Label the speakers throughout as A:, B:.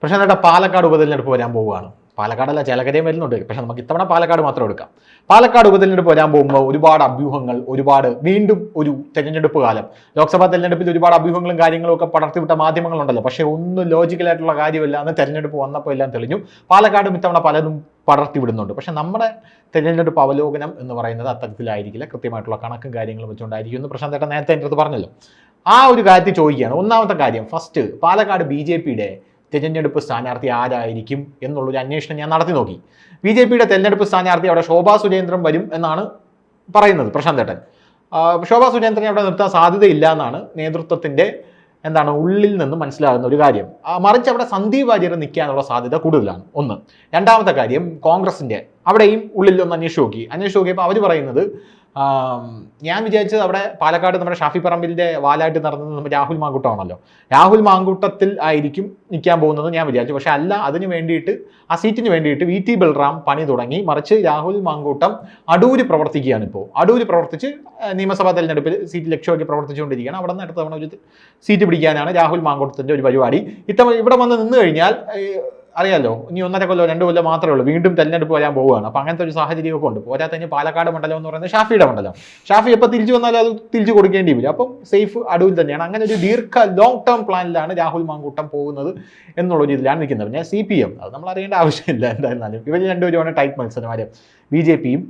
A: പക്ഷേ പാലക്കാട് ഉപതെരഞ്ഞെടുപ്പ് വരാൻ പോവുകയാണ്. പാലക്കാടല്ല, ചേലക്കരയും വരുന്നുണ്ട്. പക്ഷെ നമുക്ക് ഇത്തവണ പാലക്കാട് മാത്രം എടുക്കാം. പാലക്കാട് ഉപതെരഞ്ഞെടുപ്പ് വരാൻ പോകുമ്പോൾ ഒരുപാട് അഭ്യൂഹങ്ങൾ, വീണ്ടും ഒരു തെരഞ്ഞെടുപ്പ് കാലം, ലോക്സഭാ തെരഞ്ഞെടുപ്പിൽ ഒരുപാട് അഭ്യൂഹങ്ങളും കാര്യങ്ങളും ഒക്കെ പടർത്തിവിട്ട മാധ്യമങ്ങളുണ്ടല്ലോ. പക്ഷേ ഒന്നും ലോജിക്കലായിട്ടുള്ള കാര്യമില്ല. അന്ന് തെരഞ്ഞെടുപ്പ് വന്നപ്പോൾ എല്ലാം തെളിഞ്ഞു. പാലക്കാടും ഇത്തവണ പലതും പടർത്തിവിടുന്നുണ്ട്. പക്ഷെ നമ്മുടെ തെരഞ്ഞെടുപ്പ് അവലോകനം എന്ന് പറയുന്നത് അത്തരത്തിലായിരിക്കില്ല. കൃത്യമായിട്ടുള്ള കണക്കും കാര്യങ്ങളും വെച്ചുകൊണ്ടായിരിക്കും എന്ന് പ്രശാന്ത് ഏട്ടൻ നേരത്തെ എൻ്റെ അടുത്ത് പറഞ്ഞല്ലോ. ആ ഒരു കാര്യത്തിൽ ചോദിക്കുകയാണ്. ഒന്നാമത്തെ കാര്യം, ഫസ്റ്റ് പാലക്കാട് BJPയുടെ തെരഞ്ഞെടുപ്പ് സ്ഥാനാർത്ഥി ആരായിരിക്കും എന്നുള്ളൊരു അന്വേഷണം ഞാൻ നടത്തി നോക്കി. BJPയുടെ തെരഞ്ഞെടുപ്പ് സ്ഥാനാർത്ഥി അവിടെ ശോഭാ സുരേന്ദ്രൻ വരും എന്നാണ് പറയുന്നത് പ്രശാന്ത് ഏട്ടൻ. ശോഭാ സുരേന്ദ്രനെ അവിടെ നിർത്താൻ സാധ്യതയില്ല എന്നാണ് നേതൃത്വത്തിൻ്റെ ഉള്ളിൽ നിന്ന് മനസ്സിലാകുന്ന ഒരു കാര്യം. മറിച്ച് അവിടെ സന്ദീപ് വാര്യർ നിൽക്കാനുള്ള സാധ്യത കൂടുതലാണ്. ഒന്ന്. രണ്ടാമത്തെ കാര്യം, കോൺഗ്രസിൻ്റെ അവിടെയും ഉള്ളിൽ ഒന്ന് അന്വേഷിച്ച് നോക്കിയപ്പോൾ അവർ പറയുന്നത്, ഞാൻ വിചാരിച്ചത് അവിടെ പാലക്കാട് നമ്മുടെ ഷാഫി പറമ്പിലിൻ്റെ വാലായിട്ട് നടന്നത് നമ്മുടെ രാഹുൽ മാങ്കൂട്ടമാണല്ലോ, രാഹുൽ മാങ്കൂട്ടത്തിൽ ആയിരിക്കും നിൽക്കാൻ പോകുന്നത് ഞാൻ വിചാരിച്ചു. പക്ഷെ അല്ല, അതിന് വേണ്ടിയിട്ട് ആ സീറ്റിന് വേണ്ടിയിട്ട് VT ബൽറാം പണി തുടങ്ങി. മറിച്ച് രാഹുൽ മാങ്കൂട്ടം അടൂര് പ്രവർത്തിക്കുകയാണ്. ഇപ്പോൾ അടൂര് പ്രവർത്തിച്ച് നിയമസഭാ തെരഞ്ഞെടുപ്പിൽ സീറ്റ് ലക്ഷ്യമാക്കി പ്രവർത്തിച്ചുകൊണ്ടിരിക്കുകയാണ്. അവിടെ നിന്ന് അടുത്ത തവണ ഒരു സീറ്റ് പിടിക്കാനാണ് രാഹുൽ മാങ്കൂട്ടത്തിൻ്റെ ഒരു പരിപാടി. ഇത്തവണ ഇവിടെ വന്ന് നിന്ന് കഴിഞ്ഞാൽ അറിയാലോ, ഇനി 1.5 കൊല്ലോ 2 കൊല്ലോ മാത്രമേ ഉള്ളൂ, വീണ്ടും തെരഞ്ഞെടുപ്പ് വരാൻ പോവുകയാണ്. അപ്പോൾ അങ്ങനത്തെ ഒരു സാഹചര്യമൊക്കെ ഉണ്ട്. പോരാത്തതിന് പാലക്കാട് മണ്ഡലം എന്ന് പറയുന്നത് ഷാഫിയുടെ മണ്ഡലം. ഷാഫി എപ്പോൾ തിരിച്ചു വന്നാലും അത് തിരിച്ചു കൊടുക്കേണ്ടി വരും. അപ്പം സേഫ് അടൂരിൽ തന്നെയാണ്. അങ്ങനെ ഒരു ലോങ് ടേം പ്ലാനിലാണ് രാഹുൽ മാങ്കൂട്ടം പോകുന്നത് എന്നുള്ളൊരു ഇതിലാണ് നിൽക്കുന്നത്. പിന്നെ CPM അത് നമ്മൾ അറിയേണ്ട ആവശ്യമില്ല. എന്തായിരുന്നാലും ഇവർ രണ്ടുപേരുമാണ് ടൈപ്പ് മത്സരമാരും. BJPയും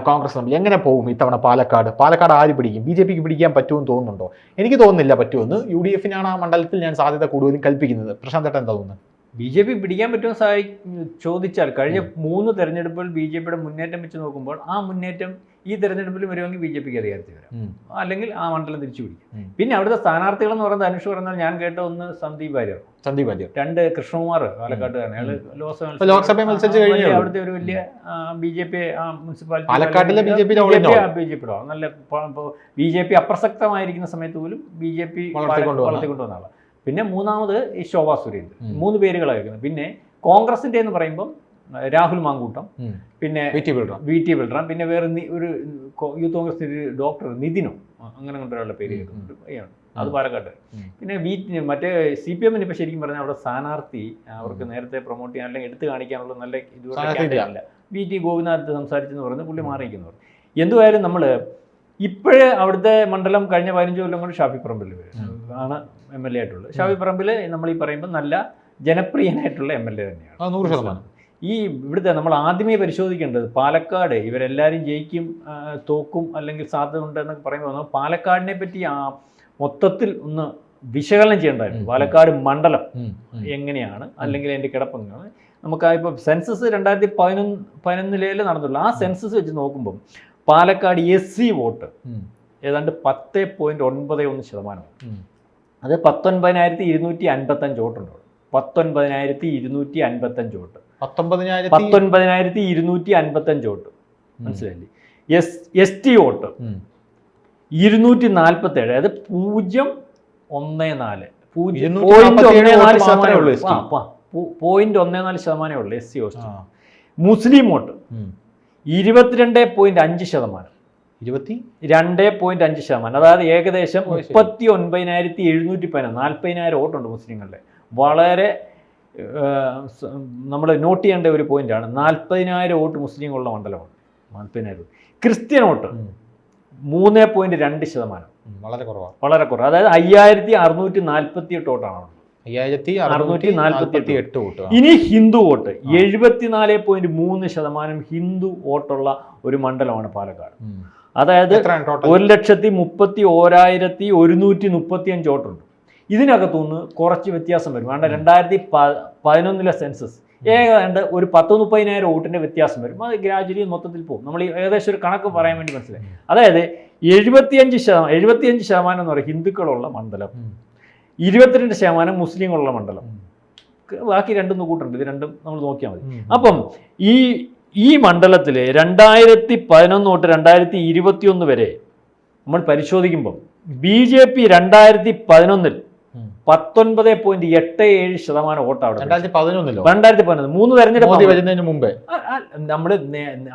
A: കോൺഗ്രസ് തമ്മിൽ എങ്ങനെ പോകും ഇത്തവണ പാലക്കാട് ആര് പിടിക്കും? BJPക്ക് പിടിക്കാൻ പറ്റുമെന്ന് തോന്നുന്നുണ്ടോ? എനിക്ക് തോന്നുന്നില്ല പറ്റുമെന്ന്. UDFനാണ് ആ മണ്ഡലത്തിൽ ഞാൻ സാധ്യത കൂടുതലും കൽപ്പിക്കുന്നത്. പ്രശാന്ത് ഏട്ടൻ എന്താ തോന്നുന്നത്?
B: BJP പിടിക്കാൻ പറ്റുമെന്ന് ചോദിച്ചാൽ കഴിഞ്ഞ 3 തെരഞ്ഞെടുപ്പുകൾ BJPയുടെ മുന്നേറ്റം വെച്ച് നോക്കുമ്പോൾ ആ മുന്നേറ്റം ഈ തെരഞ്ഞെടുപ്പിൽ വരുമെങ്കിൽ BJPക്ക് അധികാരത്തിൽ വരാം, അല്ലെങ്കിൽ ആ മണ്ഡലം തിരിച്ചു പിടിക്കും. പിന്നെ അവിടുത്തെ സ്ഥാനാർത്ഥികൾ എന്ന് പറയുന്നത് അനുഷ് പറഞ്ഞാൽ ഞാൻ കേട്ട ഒന്ന് സന്ദീപ് വാര്യർ, 2 കൃഷ്ണകുമാർ പാലക്കാട്ടുകാരൻ. അയാൾ
A: ലോക്സഭ മത്സരിച്ച് കഴിഞ്ഞു.
B: അവിടുത്തെ ഒരു വലിയ BJP മുനിസിപ്പാലിറ്റി നല്ല BJP അപ്രസക്തമായിരിക്കുന്ന സമയത്ത് പോലും BJP വളർത്തിക്കൊണ്ടുവന്ന ആളാണ്. പിന്നെ മൂന്നാമത് ഈ ശോഭാ സുരേന്ദ്രൻ. 3 പേരുകളായിരിക്കുന്നത്. പിന്നെ കോൺഗ്രസിന്റെ എന്ന് പറയുമ്പോൾ രാഹുൽ മാങ്കൂട്ടം, പിന്നെ VT ബൽറാം, പിന്നെ വേറെ ഒരു യൂത്ത് കോൺഗ്രസ് ഡോക്ടർ നിതിനോ അങ്ങനെ ഒരാളുടെ പേര് കേൾക്കുന്നുണ്ട്, അത് പാലക്കാട്ട്. പിന്നെ മറ്റേ CPM ഇപ്പം ശരിക്കും പറഞ്ഞാൽ അവിടെ സ്ഥാനാർത്ഥി അവർക്ക് നേരത്തെ പ്രൊമോട്ട് ചെയ്യാൻ അല്ലെങ്കിൽ എടുത്തു കാണിക്കാനുള്ള നല്ല ഇതുവരെ VT ഗോപിനാഥ് സംസാരിച്ചെന്ന് പറയുന്നത് പുള്ളി മാറിയിരിക്കുന്നവർ. എന്തുവായാലും നമ്മൾ ഇപ്പോഴേ അവിടുത്തെ മണ്ഡലം കഴിഞ്ഞ 15 കൊല്ലം കൊണ്ട് ഷാഫി പറമ്പിൽ ആണ് MLA ആയിട്ടുള്ളത്. ഷാഫി പറമ്പിൽ നമ്മൾ ഈ പറയുമ്പോൾ നല്ല ജനപ്രിയനായിട്ടുള്ള MLA തന്നെയാണ്.
A: 100%.
B: ഈ ഇവിടുത്തെ നമ്മൾ ആദ്യമേ പരിശോധിക്കേണ്ടത് പാലക്കാട് ഇവരെല്ലാവരും ജയിക്കും, തോക്കും, അല്ലെങ്കിൽ സാധ്യത ഉണ്ടെന്നൊക്കെ പറയുമ്പോൾ പാലക്കാടിനെ പറ്റി മൊത്തത്തിൽ ഒന്ന് വിശകലനം ചെയ്യേണ്ടതായിരുന്നു. പാലക്കാട് മണ്ഡലം എങ്ങനെയാണ്, അല്ലെങ്കിൽ അതിൻ്റെ കിടപ്പെങ്ങനെയാണ്. നമുക്ക് ഇപ്പോൾ സെൻസസ് 2011 നടന്നുള്ളൂ. ആ സെൻസസ് വെച്ച് നോക്കുമ്പം പാലക്കാട് SC വോട്ട് ഏതാണ്ട് 10.91%. അത് 19,255 വോട്ടുണ്ട്. 19,255 വോട്ട്. 19,255 വോട്ട്. മനസ്സിലായില്ലേ? ST വോട്ട് 247, അതായത് 0.14%. 0.14% ഉള്ളു SC വോട്ട്. മുസ്ലിം വോട്ട് 22.5%. 22.5%. അതായത് ഏകദേശം 39,714, 40,000 വോട്ടുണ്ട് മുസ്ലിങ്ങളുടെ. വളരെ നമ്മൾ നോട്ട് ചെയ്യേണ്ട ഒരു പോയിന്റാണ്. 40,000 വോട്ട് മുസ്ലിങ്ങളുള്ള മണ്ഡലമാണ്. 40,000. Christian vote 3.2%. വളരെ കുറവ്. അതായത് 5,648 വോട്ടാണ്. 5,648 വോട്ട്. ഇനി ഹിന്ദു വോട്ട് 74.3% ഹിന്ദു വോട്ടുള്ള ഒരു മണ്ഡലമാണ് പാലക്കാട്. അതായത് 1,31,135 വോട്ടുണ്ട്. ഇതിനകത്തുനിന്ന് കുറച്ച് വ്യത്യാസം വരും. വേണ്ട 2011 സെൻസസ് ഏതാണ്ട് ഒരു 10-30,000 വോട്ടിൻ്റെ വ്യത്യാസം വരും. അത് ഗ്രാജുവലി മൊത്തത്തിൽ പോകും. നമ്മൾ ഏകദേശം ഒരു കണക്ക് പറയാൻ വേണ്ടി മനസ്സിലായി. അതായത് 75% എന്ന് പറയുന്നത് ഹിന്ദുക്കളുള്ള മണ്ഡലം, 22% മുസ്ലിങ്ങളുള്ള മണ്ഡലം, ബാക്കി 2 കൂട്ടുണ്ട്. ഇത് 2 നമ്മൾ നോക്കിയാൽ മതി. അപ്പം ഈ മണ്ഡലത്തിൽ 2011 തൊട്ട് 2021 വരെ നമ്മൾ പരിശോധിക്കുമ്പം BJP 2011 19.87% വോട്ട് അവിടെ.
A: 2011
B: 3 തെരഞ്ഞെടുപ്പ്
A: വരുന്നതിന് മുമ്പേ
B: നമ്മൾ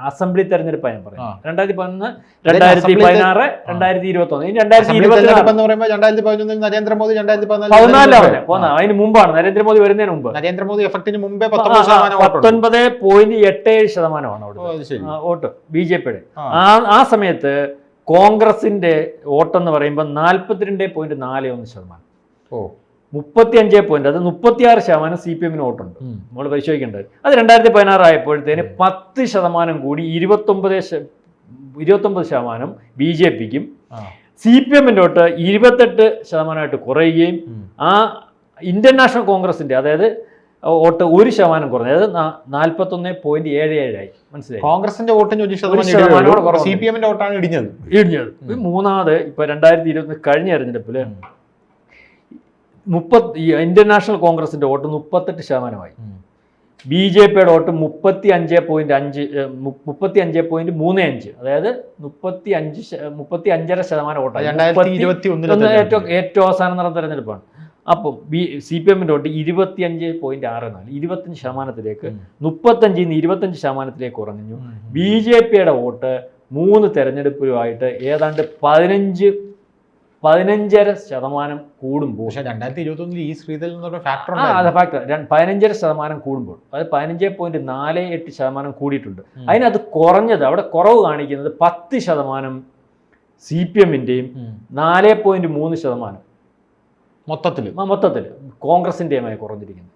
B: അസംബ്ലി തെരഞ്ഞെടുപ്പാണ് ഞാൻ പറയുന്നത്. 2011, 2016, 2021. ഇനി 2024
A: നരേന്ദ്രമോദി
B: 14 അതിന് മുമ്പാണ്, നരേന്ദ്രമോദി വരുന്നതിന് മുമ്പ്.
A: നരേന്ദ്രമോദി എഫക്റ്റിന് മുമ്പേ
B: 19.87% അവിടെ വോട്ട് BJPയുടെ. ആ സമയത്ത് കോൺഗ്രസിന്റെ വോട്ടെന്ന് പറയുമ്പോൾ 42.41%. 35 അത് 36% CPM വോട്ടുണ്ട്. നമ്മൾ പരിശോധിക്കേണ്ടത് അത് 2016 ആയപ്പോഴത്തേന് 10% കൂടി 29% BJPക്കും, CPM വോട്ട് 28% കുറയുകയും ആ ഇന്ത്യൻ നാഷണൽ കോൺഗ്രസിന്റെ അതായത് വോട്ട് 1% കുറഞ്ഞു, അതായത് 41.77 ആയി. മനസ്സിലായി?
A: കോൺഗ്രസിന്റെ വോട്ടിന് 1% CPM വോട്ടാണ് ഇടിഞ്ഞത്.
B: മൂന്നാമത് ഇപ്പൊ 2020 കഴിഞ്ഞ തെരഞ്ഞെടുപ്പില് ഇന്ത്യൻ നാഷണൽ കോൺഗ്രസിന്റെ വോട്ട് 38%. BJPയുടെ വോട്ട് 35.35, അതായത് 35.5% വോട്ടാണ്. ഏറ്റവും അവസാനം നടന്ന തെരഞ്ഞെടുപ്പാണ്. അപ്പോൾ CPM വോട്ട് 25.64, 25%-ലേക്ക് 35-ൽ നിന്ന് 25%-ലേക്ക് കുറഞ്ഞു. BJPയുടെ വോട്ട് 3 തെരഞ്ഞെടുപ്പിലുമായിട്ട് ഏതാണ്ട് 15.5% കൂടുമ്പോൾ,
A: 2021 ഈ ശ്രീധരൻ ഫാക്ടർ
B: 15% കൂടുമ്പോൾ, അത് 15.48% കൂടിയിട്ടുണ്ട്. അതിനത് കുറഞ്ഞത്, അവിടെ കുറവ് കാണിക്കുന്നത് 10% CPM-ന്റെയും 4.3% മൊത്തത്തിൽ കോൺഗ്രസിൻ്റെയുമായി കുറഞ്ഞിരിക്കുന്നത്.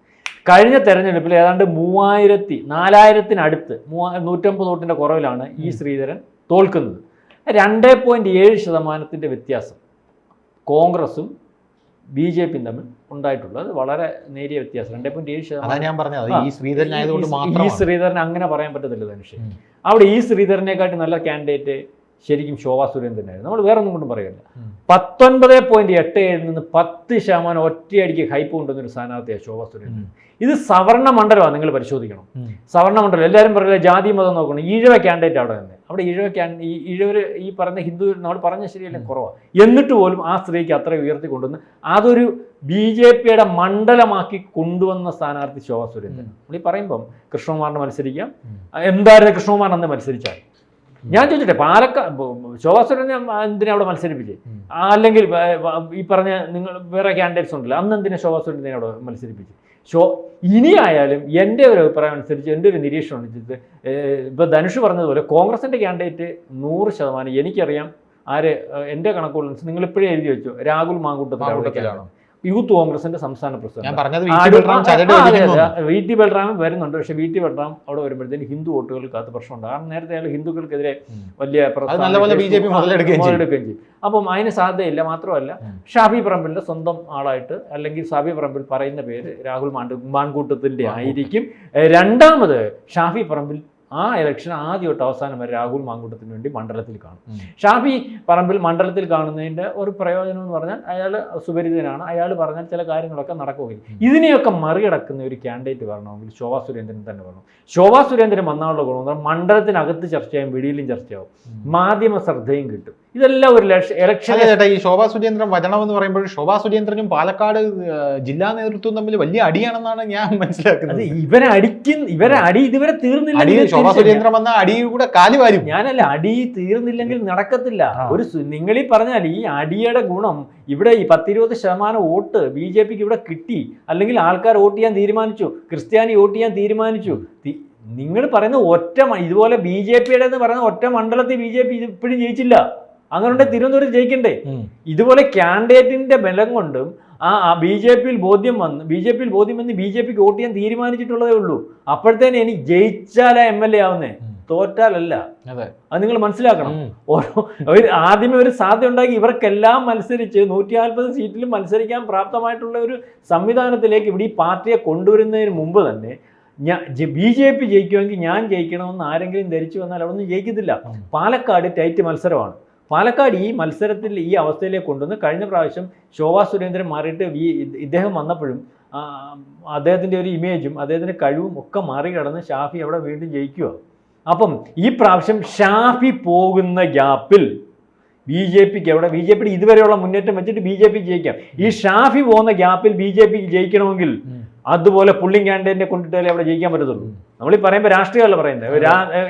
B: കഴിഞ്ഞ തെരഞ്ഞെടുപ്പിൽ ഏതാണ്ട് 4,000-ന് 150 വോട്ടിൻ്റെ കുറവിലാണ് ഈ ശ്രീധരൻ തോൽക്കുന്നത്. 2.7% വ്യത്യാസം കോൺഗ്രസും BJPയും തമ്മിൽ ഉണ്ടായിട്ടുള്ളത്. വളരെ നേരിയ വ്യത്യാസം, 2.7%. ഈ ശ്രീധരൻ അങ്ങനെ പറയാൻ പറ്റത്തില്ല ധനുഷ്. അവിടെ ഈ ശ്രീധരനെക്കാട്ടി നല്ല കാൻഡിഡേറ്റ് ശരിക്കും ശോഭാ സുരേന്ദ്രനായിരുന്നു. നമ്മൾ വേറെ ഒന്നും കൊണ്ടും പറയുന്നില്ല. 19.87 നിന്ന് 10% ഒറ്റയടിക്ക് ഹൈപ്പ് കൊണ്ടുവന്നൊരു സ്ഥാനാർത്ഥിയാണ് ശോഭാ സുരേന്ദ്രൻ. ഇത് സവർണ മണ്ഡലമാണ്, നിങ്ങൾ പരിശോധിക്കണം. സവർണ മണ്ഡലം എല്ലാവരും പറയില്ല, ജാതി മതം നോക്കണം. ഈഴവ കാൻഡിഡേറ്റ് അവിടെ തന്നെ, അവിടെ ഈഴവർ ഈ പറഞ്ഞ ഹിന്ദു നമ്മൾ പറഞ്ഞ ശരിയല്ലേ കുറവാണ്. എന്നിട്ട് പോലും ആ സ്ത്രീക്ക് അത്ര ഉയർത്തി കൊണ്ടുവന്ന് അതൊരു BJPയുടെ മണ്ഡലമാക്കി കൊണ്ടുവന്ന സ്ഥാനാർത്ഥി ശോഭാ സുരേന്ദ്രൻ. നമ്മൾ ഈ പറയുമ്പം കൃഷ്ണകുമാറിന് മത്സരിക്കാം, എന്തായാലും കൃഷ്ണകുമാർ അന്ന് മത്സരിച്ചാൽ. ഞാൻ ചോദിച്ചിട്ടെ, ശോഭാ സുരേന്ദ്രൻ എന്തിനാ അവിടെ മത്സരിപ്പിച്ചേ? അല്ലെങ്കിൽ ഈ പറഞ്ഞ നിങ്ങൾ വേറെ കാൻഡിഡേറ്റ്സ് ഉണ്ടല്ലോ, അന്ന് എന്തിനാ ശോഭാ സുരേന്ദ്രനെ അവിടെ മത്സരിപ്പിച്ചു? ഇനിയായാലും എൻ്റെ ഒരു അഭിപ്രായം അനുസരിച്ച്, എൻ്റെ ഒരു നിരീക്ഷണം അനുസരിച്ച്, ഇപ്പോൾ ധനുഷ് പറഞ്ഞതുപോലെ കോൺഗ്രസിൻ്റെ കാൻഡിഡേറ്റ് 100%, എനിക്കറിയാം ആര്, എൻ്റെ കണക്കുകൾ നിങ്ങൾ ഇപ്പോഴേ എഴുതി വെച്ചു, രാഹുൽ മാങ്കൂട്ടത്തിലാണ് യൂത്ത് കോൺഗ്രസിന്റെ സംസ്ഥാന പ്രസിഡന്റ്. VT ബൽറാം വരുന്നുണ്ട്. പക്ഷെ VT ബൽറാം അവിടെ വരുമ്പോഴത്തേന് ഹിന്ദു വോട്ടുകൾക്കകത്ത് പ്രശ്നമുണ്ട്. കാരണം നേരത്തെ അയാൾ ഹിന്ദുക്കൾക്കെതിരെ വലിയ മുതലെടുക്കുകയും ചെയ്യും. അപ്പം അതിന് സാധ്യതയില്ല. മാത്രമല്ല ഷാഫി പറമ്പിലിന്റെ സ്വന്തം ആളായിട്ട്, അല്ലെങ്കിൽ ഷാഫി പറമ്പിൽ പറയുന്ന പേര് രാഹുൽ മാങ്കൂട്ടത്തിന്റെ ആയിരിക്കും. രണ്ടാമത് ഷാഫി പറമ്പിൽ ആ ഇലക്ഷൻ ആദ്യം തൊട്ട് അവസാനം വരെ രാഹുൽ മാങ്കൂട്ടത്തിന് വേണ്ടി മണ്ഡലത്തിൽ കാണും. ഷാഫി പറമ്പിൽ മണ്ഡലത്തിൽ കാണുന്നതിൻ്റെ ഒരു പ്രയോജനം എന്ന് പറഞ്ഞാൽ അയാൾ സുപരിചിതനാണ്, അയാൾ പറഞ്ഞാൽ ചില കാര്യങ്ങളൊക്കെ നടക്കുകയില്ല. ഇതിനെയൊക്കെ മറികടക്കുന്ന ഒരു കാൻഡിഡേറ്റ് വരണമെങ്കിൽ ശോഭാ സുരേന്ദ്രൻ തന്നെ വരണം. ശോഭാ സുരേന്ദ്രൻ വന്നാലുള്ള ഗുണം മണ്ഡലത്തിനകത്ത് ചർച്ചയായും വെളിയിലും ചർച്ചയാവും, മാധ്യമ ശ്രദ്ധയും കിട്ടും. ഇതെല്ലാം ഒരു ഇലക്ഷൻ.
A: ഈ ശോഭാ സുരേന്ദ്രൻ വരണമെന്ന് പറയുമ്പോൾ ശോഭാ സുരേന്ദ്രനും പാലക്കാട് ജില്ലാ നേതൃത്വവും തമ്മിൽ വലിയ അടിയാണെന്നാണ് ഞാൻ മനസ്സിലാക്കുന്നത്.
B: ഇവരെ അടി ഇതുവരെ തീർന്നില്ല.
A: ശോഭാ സുരേന്ദ്രൻ വന്ന അടി കൂടെ കാലി വാരും.
B: ഞാനല്ല, അടി തീർന്നില്ലെങ്കിൽ നടക്കത്തില്ല. ഒരു നിങ്ങളീ പറഞ്ഞാൽ ഈ അടിയുടെ ഗുണം ഇവിടെ ഈ 10-20% വോട്ട് BJPക്ക് ഇവിടെ കിട്ടി, അല്ലെങ്കിൽ ആൾക്കാർ വോട്ട് ചെയ്യാൻ തീരുമാനിച്ചു, ക്രിസ്ത്യാനി വോട്ട് ചെയ്യാൻ തീരുമാനിച്ചു. നിങ്ങൾ പറയുന്ന ഇതുപോലെ BJPയുടെ എന്ന് പറയുന്ന ഒറ്റ മണ്ഡലത്തിൽ BJP ഇപ്പോഴും ജയിച്ചില്ല. അങ്ങനെ തിരുവനന്തപുരം ജയിക്കണ്ടേ? ഇതുപോലെ കാൻഡിഡേറ്റിന്റെ ബലം കൊണ്ടും BJPയിൽ ബോധ്യം വന്ന് BJPക്ക് വോട്ട് ചെയ്യാൻ തീരുമാനിച്ചിട്ടുള്ളതേ ഉള്ളൂ. അപ്പോഴത്തേന് ഇനി ജയിച്ചാലാ MLA ആവുന്നേ, തോറ്റാലല്ല. അത് നിങ്ങൾ മനസ്സിലാക്കണം. ആദ്യമേ ഒരു സാധ്യത ഉണ്ടാക്കി ഇവർക്കെല്ലാം മത്സരിച്ച് 140 സീറ്റിലും മത്സരിക്കാൻ പ്രാപ്തമായിട്ടുള്ള ഒരു സംവിധാനത്തിലേക്ക് ഇവിടെ ഈ പാർട്ടിയെ കൊണ്ടുവരുന്നതിന് മുമ്പ് തന്നെ BJP ജയിക്കുമെങ്കിൽ ഞാൻ ജയിക്കണമെന്ന് ആരെങ്കിലും ധരിച്ചു വന്നാൽ അവിടെ ഒന്നും ജയിക്കത്തില്ല. പാലക്കാട് ടൈറ്റ് മത്സരമാണ്. പാലക്കാട് ഈ മത്സരത്തിൽ ഈ അവസ്ഥയിലേക്ക് കൊണ്ടുവന്ന് കഴിഞ്ഞ പ്രാവശ്യം ശോഭാ സുരേന്ദ്രൻ മാറിയിട്ട് ഇദ്ദേഹം വന്നപ്പോഴും അദ്ദേഹത്തിൻ്റെ ഒരു ഇമേജും അദ്ദേഹത്തിൻ്റെ കഴിവും ഒക്കെ മറികടന്ന് ഷാഫി അവിടെ വീണ്ടും ജയിക്കുക. അപ്പം ഈ പ്രാവശ്യം ഷാഫി പോകുന്ന ഗ്യാപ്പിൽ BJPക്ക് എവിടെ BJPയുടെ ഇതുവരെയുള്ള മുന്നേറ്റം വെച്ചിട്ട് BJP ജയിക്കാം. ഈ ഷാഫി പോകുന്ന ഗ്യാപ്പിൽ BJPക്ക് ജയിക്കണമെങ്കിൽ അതുപോലെ പുള്ളിങ് കാൻഡിഡേറ്റിനെ കൊണ്ടിട്ടല്ലേ അവിടെ ജയിക്കാൻ പറ്റത്തുള്ളൂ. നമ്മൾ ഈ പറയുമ്പോൾ രാഷ്ട്രീയമല്ല പറയുന്നത്,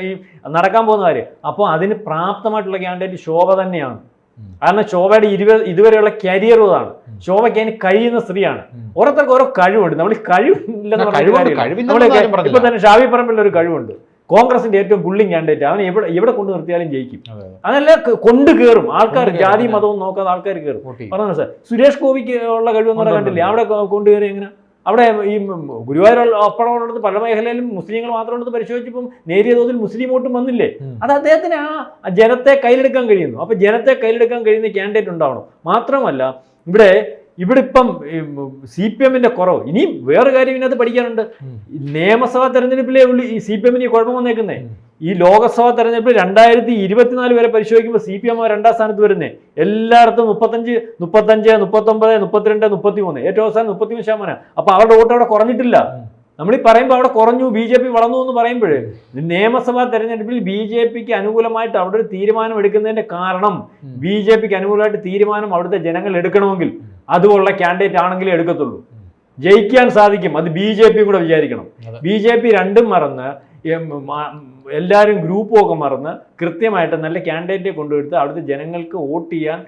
B: ഈ നടക്കാൻ പോകുന്ന കാര്യം. അപ്പോൾ അതിന് പ്രാപ്തമായിട്ടുള്ള കാൻഡിഡേറ്റ് ശോഭ തന്നെയാണ്. കാരണം ശോഭയുടെ ഇതുവരെയുള്ള കരിയർ അതാണ്. ശോഭയ്ക്ക് അതിന് കഴിയുന്ന സ്ത്രീയാണ്. ഓരോരുത്തർക്ക് ഓരോ കഴിവുണ്ട്. നമ്മൾ ഈ കഴിവില്ലെന്ന് പറഞ്ഞ ഇപ്പൊ തന്നെ ഷാഫി പറമ്പിൽ ഒരു കഴിവുണ്ട്. കോൺഗ്രസിന്റെ ഏറ്റവും പുള്ളിങ് കാൻഡിഡേറ്റ്, അവൻ എവിടെ കൊണ്ട് നിർത്തിയാലും ജയിക്കും. അതല്ല, കൊണ്ട് കയറും ആൾക്കാർ, ജാതി മതവും നോക്കാതെ ആൾക്കാർ കയറും. പറഞ്ഞു സാർ, സുരേഷ് ഗോപിക്ക് ഉള്ള കഴിവെന്ന് പറയാൻ കണ്ടില്ലേ, അവിടെ കൊണ്ടുകയറി എങ്ങനെ. അവിടെ ഈ ഗുരുവായൂർ അപ്പുറമുള്ളത് പല മേഖലയിലും മുസ്ലിങ്ങൾ മാത്രമുള്ളത് പരിശോധിച്ചപ്പം നേരിയ തോതിൽ മുസ്ലിം വോട്ടും വന്നില്ലേ. അത് അദ്ദേഹത്തിന് ആ ജനത്തെ കയ്യിലെടുക്കാൻ കഴിയുന്നു. അപ്പൊ ജനത്തെ കയ്യിലെടുക്കാൻ കഴിയുന്ന കാൻഡിഡേറ്റ് ഉണ്ടാവണം. മാത്രമല്ല ഇവിടെ ഇപ്പം CPM-ന്റെ കുറവ്. ഇനിയും വേറെ കാര്യം ഇതിനകത്ത് പഠിക്കാനുണ്ട്. നിയമസഭാ തെരഞ്ഞെടുപ്പിലേ ഉള്ളൂ ഈ CPM-ന് കുഴപ്പം വന്നേക്കുന്നേ. ഈ ലോക്സഭാ തെരഞ്ഞെടുപ്പിൽ 2024 വരെ പരിശോധിക്കുമ്പോൾ CPM 2ാം സ്ഥാനത്ത് വരുന്നേ. എല്ലായിടത്തും 35, 39, 32, 33, ഏറ്റവും അവസാനം 33%. അപ്പൊ അവരുടെ വോട്ട് അവിടെ കുറഞ്ഞിട്ടില്ല. നമ്മൾ ഈ പറയുമ്പോൾ അവിടെ കുറഞ്ഞു, BJP വളർന്നു എന്ന് പറയുമ്പോൾ നിയമസഭാ തെരഞ്ഞെടുപ്പിൽ BJPക്ക് അനുകൂലമായിട്ട് അവിടെ ഒരു തീരുമാനം എടുക്കുന്നതിന്റെ കാരണം, BJPക്ക് അനുകൂലമായിട്ട് തീരുമാനം അവിടുത്തെ ജനങ്ങൾ എടുക്കണമെങ്കിൽ അതുപോലുള്ള കാൻഡിഡേറ്റ് ആണെങ്കിലേ എടുക്കത്തുള്ളൂ. ജയിക്കാൻ സാധിക്കും. അത് BJP കൂടെ വിചാരിക്കണം. BJP രണ്ടും മറന്ന് എല്ലാവരും ഗ്രൂപ്പും ഒക്കെ മറന്ന് കൃത്യമായിട്ട് നല്ല കാൻഡിഡേറ്റ് കൊണ്ടുവരുത്ത് അവിടുത്തെ ജനങ്ങൾക്ക് വോട്ട് ചെയ്യാൻ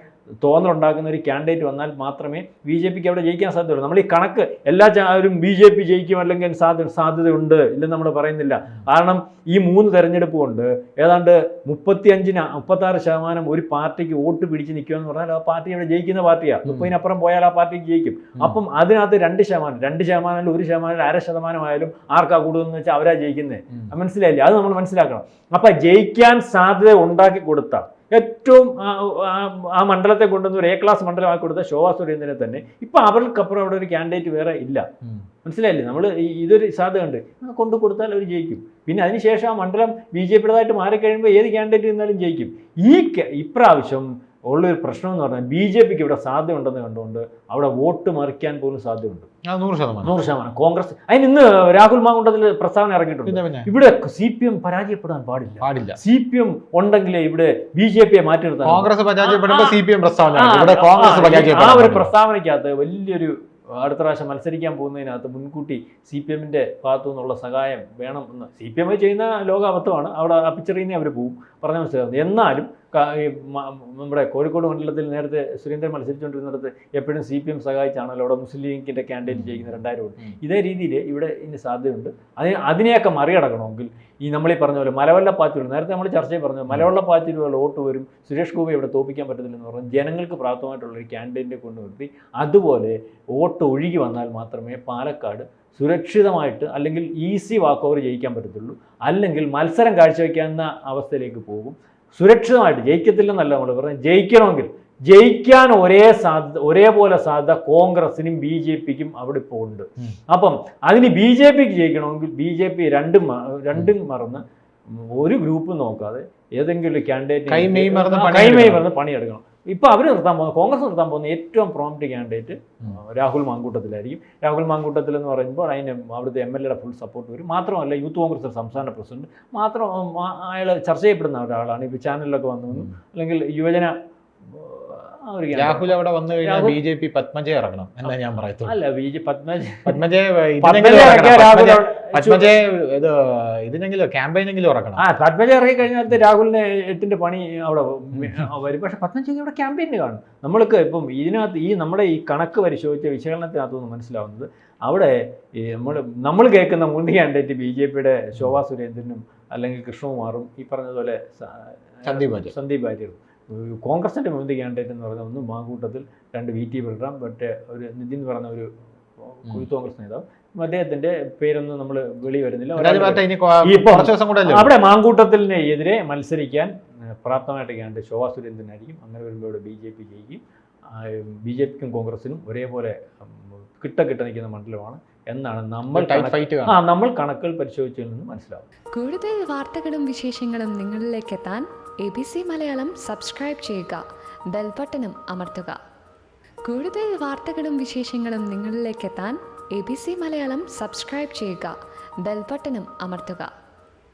B: തോന്നലുണ്ടാക്കുന്ന ഒരു കാൻഡിഡേറ്റ് വന്നാൽ മാത്രമേ BJPക്ക് അവിടെ ജയിക്കാൻ സാധ്യതയുള്ളൂ. നമ്മൾ ഈ കണക്ക് എല്ലാവരും BJP ജയിക്കും അല്ലെങ്കിൽ സാധ്യതയുണ്ട് ഇല്ലെന്ന് നമ്മൾ പറയുന്നില്ല. കാരണം ഈ 3 തെരഞ്ഞെടുപ്പ് കൊണ്ട് ഏതാണ്ട് 35-36% ഒരു പാർട്ടിക്ക് വോട്ട് പിടിച്ച് നിൽക്കുക എന്ന് പറഞ്ഞാൽ ആ പാർട്ടി അവിടെ ജയിക്കുന്ന പാർട്ടിയാണ്. 30-നപ്പുറം പോയാൽ ആ പാർട്ടിക്ക് ജയിക്കും. അപ്പം അതിനകത്ത് 2%, 2%, 1%, 0.5% ആയാലും ആർക്കാ കൂടുതലെന്ന് വെച്ചാൽ അവരാ ജയിക്കുന്നത്. മനസ്സിലായില്ലേ? അത് നമ്മൾ മനസ്സിലാക്കണം. അപ്പൊ ജയിക്കാൻ സാധ്യത ഉണ്ടാക്കി കൊടുത്ത ഏറ്റവും ആ മണ്ഡലത്തെ കൊണ്ടുവന്ന് ഒരു A ക്ലാസ് മണ്ഡലമാക്കി കൊടുത്ത ശോഭാ സുരേന്ദ്രനെ തന്നെ ഇപ്പൊ അവർക്കപ്പുറം അവിടെ ഒരു കാൻഡിഡേറ്റ് വേറെ ഇല്ല. മനസ്സിലായില്ലേ? നമ്മൾ ഇതൊരു സാധ്യത ഉണ്ട്, കൊണ്ടു കൊടുത്താൽ അവർ ജയിക്കും. പിന്നെ അതിനുശേഷം ആ മണ്ഡലം BJPയുടേതായിട്ട് മാറിക്കഴിയുമ്പോൾ ഏത് കാൻഡിഡേറ്റ് ഇരുന്നാലും ജയിക്കും. ഇപ്രാവശ്യം ഉള്ളൊരു പ്രശ്നം എന്ന് പറഞ്ഞാൽ BJPക്ക് ഇവിടെ സാധ്യത ഉണ്ടെന്ന് കണ്ടുകൊണ്ട് അവിടെ വോട്ട് മറിക്കാൻ പോലും സാധ്യതയുണ്ട്. 100%. കോൺഗ്രസ് അതിന് ഇന്ന് രാഹുൽ മാങ്കുണ്ടത്തിൽ പ്രസ്താവന ഇറങ്ങിയിട്ടുണ്ട്. ഇവിടെ CPM പരാജയപ്പെടാൻ പാടില്ല. CPM ഉണ്ടെങ്കിലേ ഇവിടെ BJPയെ മാറ്റി നിർത്താൻ.
A: കോൺഗ്രസ് പരാജയപ്പെടുമ്പോൾ CPM പ്രസ്താവന.
B: ആ ഒരു പ്രസ്താവനയ്ക്കകത്ത് വലിയൊരു അടുത്ത പ്രാവശ്യം മത്സരിക്കാൻ പോകുന്നതിനകത്ത് മുൻകൂട്ടി CPM-ന്റെ ഭാഗത്തു നിന്നുള്ള സഹായം വേണം എന്ന്. CPM ചെയ്യുന്ന ലോകാബദ്ധമാണ്. അവിടെ പിച്ചറിയുന്നേ അവർ പോവും, പറഞ്ഞാൽ മനസ്സിലാകുന്നത്. എന്നാലും നമ്മുടെ കോഴിക്കോട് മണ്ഡലത്തിൽ നേരത്തെ സുരേന്ദ്രൻ മത്സരിച്ചുകൊണ്ടിരുന്നിടത്ത് എപ്പോഴും CPM സഹായിച്ചാണല്ലോ അവിടെ മുസ്ലിം ലീഗിന്റെ കാൻഡിഡേറ്റ് ജയിക്കുന്ന 2000 വോട്ട്. ഇതേ രീതിയിൽ ഇവിടെ ഇനി സാധ്യതയുണ്ട്. അതിനെയൊക്കെ മറികടക്കണമെങ്കിൽ ഈ നമ്മളീ പറഞ്ഞ പോലെ മലവെള്ള പാച്ചൂർ, നേരത്തെ നമ്മൾ ചർച്ചയിൽ പറഞ്ഞു, മലവെള്ള പാച്ചൂരുകൾ വോട്ട് വരും, സുരേഷ് ഗോപി ഇവിടെ തോപ്പിക്കാൻ പറ്റത്തില്ലെന്ന് പറഞ്ഞ് ജനങ്ങൾക്ക് പ്രാപ്തമായിട്ടുള്ള ഒരു കാൻഡിഡേറ്റിനെ കൊണ്ടുവരുത്തി അതുപോലെ വോട്ട് ഒഴുകി വന്നാൽ മാത്രമേ പാലക്കാട് സുരക്ഷിതമായിട്ട് അല്ലെങ്കിൽ ഈസി വാക്ക് ഓവർ ജയിക്കാൻ പറ്റത്തുള്ളൂ. അല്ലെങ്കിൽ മത്സരം കാഴ്ചവെക്കാവുന്ന അവസ്ഥയിലേക്ക് പോകും. സുരക്ഷിതമായിട്ട് ജയിക്കത്തില്ലെന്നല്ല നമ്മൾ പറഞ്ഞത്, ജയിക്കണമെങ്കിൽ ജയിക്കാൻ ഒരേപോലെ സാധ്യത കോൺഗ്രസിനും BJPക്കും അവിടെ ഇപ്പോൾ ഉണ്ട്. അപ്പം അതിന് BJPക്ക് ജയിക്കണമെങ്കിൽ BJP രണ്ടും മറന്ന് ഒരു ഗ്രൂപ്പ് നോക്കാതെ ഏതെങ്കിലും കാൻഡിഡേറ്റ് കൈമേയ് മറന്ന് പണിയെടുക്കണം. ഇപ്പൊ അവർ നിർത്താൻ പോകുന്ന, കോൺഗ്രസ് നിർത്താൻ പോകുന്ന ഏറ്റവും പ്രോമിറ്റ് കാൻഡിഡേറ്റ് രാഹുൽ മാങ്കൂട്ടത്തിലായിരിക്കും. രാഹുൽ മാങ്കൂട്ടത്തിൽ എന്ന് പറയുമ്പോൾ അതിന് അവിടുത്തെ MLA ഫുൾ സപ്പോർട്ട് വരും. മാത്രമല്ല യൂത്ത് കോൺഗ്രസ് സംസ്ഥാന പ്രസിഡന്റ് അയാൾ ചർച്ച ചെയ്യപ്പെടുന്ന ഒരാളാണ്. ഇപ്പോൾ ചാനലിലൊക്കെ വന്നു, അല്ലെങ്കിൽ യുവജന
A: രാഹുൽ അവിടെ വന്നു കഴിഞ്ഞാൽ BJP പത്മജയെ ഇറങ്ങണം എന്നാ ഞാൻ പറയുന്നത്.
B: അല്ല,
A: ഇതിനെങ്കിലും ക്യാമ്പയിനെങ്കിലും ഇറക്കണം.
B: പത്മജ ഇറങ്ങി കഴിഞ്ഞാൽ രാഹുലിന് 8ന്റെ പണി അവിടെ വരും. പക്ഷെ പത്മജയ്ക്ക് അവിടെ ക്യാമ്പയിന് കാണും. നമ്മൾക്ക് ഇപ്പം ഇതിനകത്ത് നമ്മുടെ ഈ കണക്ക് പരിശോധിച്ച വിശകലനത്തിനകത്തുനിന്ന് മനസ്സിലാവുന്നത് അവിടെ നമ്മൾ കേൾക്കുന്ന മുൻ കാൻഡിഡേറ്റ് BJPയുടെ ശോഭാ സുരേന്ദ്രനും അല്ലെങ്കിൽ കൃഷ്ണകുമാറും ഈ പറഞ്ഞതുപോലെ സന്ദീപ് വാര്യരും. കോൺഗ്രസിന്റെ മുൻപ് കാൻഡിഡേറ്റ് എന്ന് പറയുന്നത് ഒന്ന് മാങ്കൂട്ടത്തിൽ, 2 VT ബൽറാം, മറ്റേ ഒരു നിതിൻ എന്ന് പറയുന്ന ഒരു യൂത്ത് കോൺഗ്രസ് നേതാവ്. അദ്ദേഹത്തിന്റെ പേരൊന്നും നമ്മൾ വെളി വരുന്നില്ല. അവിടെ മാങ്കൂട്ടത്തിനെതിരെ മത്സരിക്കാൻ പ്രാപ്തമായിട്ട് കാൻഡിഡേറ്റ് ശോഭാ സുരേന്ദ്രനായിരിക്കും. അങ്ങനെ വരുമ്പോൾ ഇവിടെ BJP ജയിക്കും. BJPക്കും കോൺഗ്രസിനും ഒരേപോലെ കിട്ട നിൽക്കുന്ന മണ്ഡലമാണ് എന്നാണ് നമ്മൾ കണക്കുകൾ പരിശോധിച്ചതിൽ നിന്ന് മനസ്സിലാവും.
C: കൂടുതൽ വാർത്തകളും വിശേഷങ്ങളും നിങ്ങളിലേക്ക് എത്താൻ ABC മലയാളം സബ്സ്ക്രൈബ് ചെയ്യുക, ബെൽബട്ടനും അമർത്തുക. കൂടുതൽ വാർത്തകളും വിശേഷങ്ങളും നിങ്ങളിലേക്ക് എത്താൻ ABC മലയാളം സബ്സ്ക്രൈബ് ചെയ്യുക, ബെൽബട്ടനും അമർത്തുക.